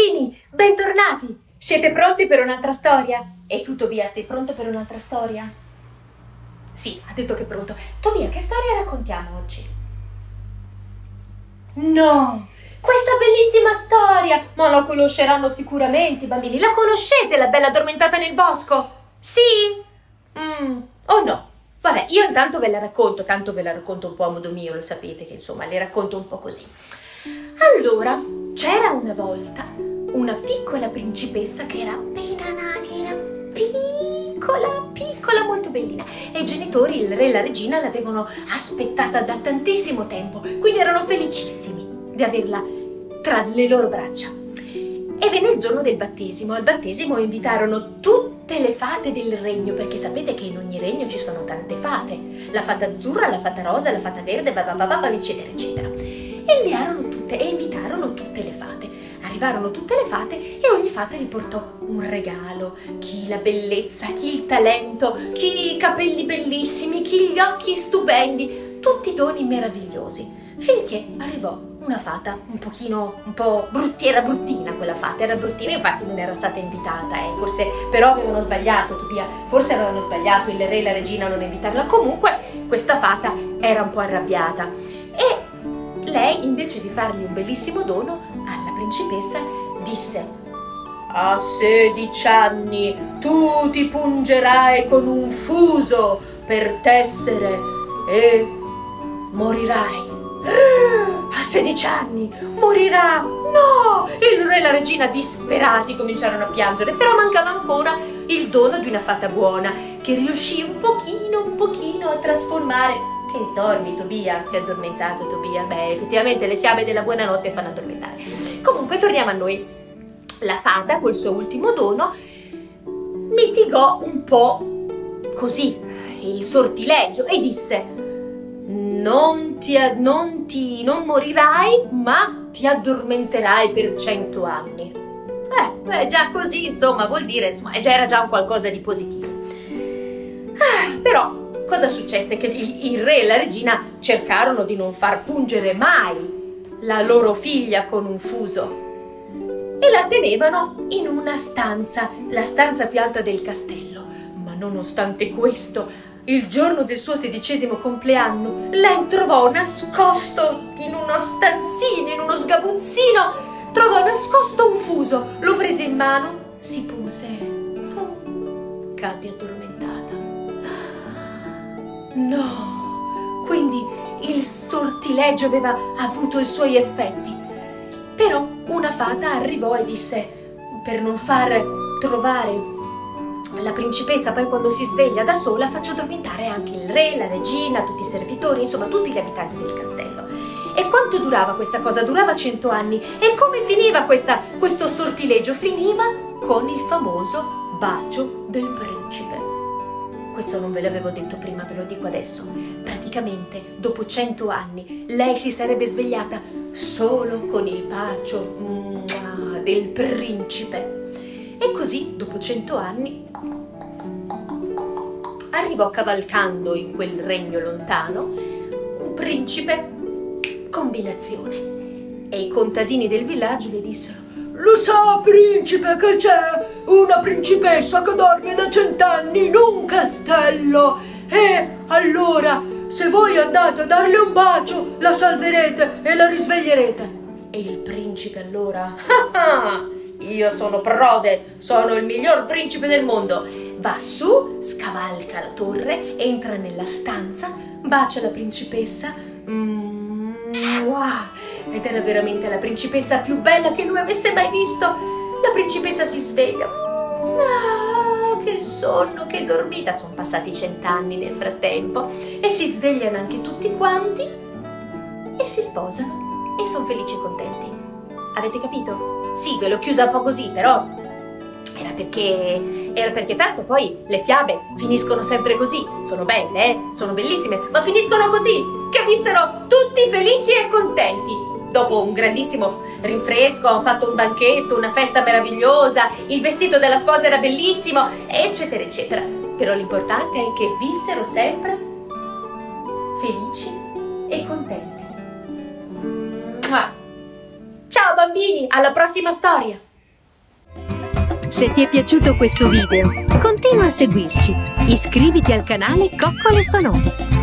bambini, bentornati! Siete pronti per un'altra storia? E tu, Tobia, sei pronto per un'altra storia? Sì, ha detto che è pronto. Tobia, che storia raccontiamo oggi? No! Questa bellissima storia! Ma la conosceranno sicuramente i bambini. La conoscete, la bella addormentata nel bosco? Sì? O no? Vabbè, io intanto ve la racconto, tanto ve la racconto un po' a modo mio, lo sapete che insomma le racconto un po' così. Allora, c'era una volta una piccola principessa che era appena nata, era piccola, molto bellina, e i genitori, il re e la regina, l'avevano aspettata da tantissimo tempo, quindi erano felicissimi di averla tra le loro braccia. E venne il giorno del battesimo. Al battesimo invitarono tutte le fate del regno, perché sapete che in ogni regno ci sono tante fate, la fata azzurra, la fata rosa, la fata verde, eccetera eccetera. E invitarono tutte le fate. Arrivarono tutte le fate e ogni fata gli portò un regalo, chi la bellezza, chi il talento, chi i capelli bellissimi, chi gli occhi stupendi, tutti doni meravigliosi, finché arrivò una fata un po' bruttina, quella fata, era bruttina, infatti non era stata invitata, forse, però avevano sbagliato, Tobia, forse avevano sbagliato il re e la regina a non invitarla. Comunque questa fata era un po' arrabbiata e lei, invece di fargli un bellissimo dono alla principessa, disse: a 16 anni tu ti pungerai con un fuso per tessere e morirai. A 16 anni morirà? No! Il re e la regina, disperati, cominciarono a piangere, però mancava ancora il dono di una fata buona che riuscì un pochino a trasformare. Che dormi, Tobia? Si è addormentato, Tobia? Beh, effettivamente le fiabe della buonanotte fanno addormentare. Comunque, torniamo a noi. La fata, col suo ultimo dono, mitigò un po' così il sortileggio e disse: non morirai, ma ti addormenterai per 100 anni. Già così, insomma, vuol dire, era già un qualcosa di positivo. Però cosa successe? Che il re e la regina cercarono di non far pungere mai la loro figlia con un fuso e la tenevano in una stanza, la stanza più alta del castello. Ma nonostante questo, il giorno del suo 16° compleanno, lei trovò nascosto in uno stanzino, in uno sgabuzzino, trovò nascosto un fuso, lo prese in mano, si pose, cadde addormentata. No, quindi il sortileggio aveva avuto i suoi effetti. Però una fata arrivò e disse: per non far trovare la principessa poi quando si sveglia da sola, faccio addormentare anche il re, la regina, tutti i servitori, insomma tutti gli abitanti del castello. E quanto durava questa cosa? Durava 100 anni. E come finiva questo sortileggio? Finiva con il famoso bacio del principe. Questo non ve l'avevo detto prima, ve lo dico adesso. Praticamente, dopo 100 anni, lei si sarebbe svegliata solo con il bacio del principe. E così, dopo 100 anni, arrivò cavalcando in quel regno lontano un principe combinazione. E i contadini del villaggio le dissero: lo sa, principe, che c'è una principessa che dorme da 100 anni in un castello, e allora se voi andate a darle un bacio la salverete e la risveglierete. E il principe allora: io sono Prode, sono il miglior principe del mondo. Va su, scavalca la torre, entra nella stanza, bacia la principessa, ed era veramente la principessa più bella che lui avesse mai visto. La principessa si sveglia. Che sonno, che dormita. Sono passati 100 anni nel frattempo e si svegliano anche tutti quanti e si sposano e sono felici e contenti. Avete capito? Sì, ve l'ho chiusa un po' così, però era perché tanto poi le fiabe finiscono sempre così. Sono belle, sono bellissime, ma finiscono così, che vissero tutti felici e contenti. Dopo un grandissimo rinfresco, hanno fatto un banchetto, una festa meravigliosa, il vestito della sposa era bellissimo, eccetera, eccetera. Però l'importante è che vissero sempre felici e contenti. Ciao bambini, alla prossima storia! Se ti è piaciuto questo video, continua a seguirci. Iscriviti al canale Coccole Sonore.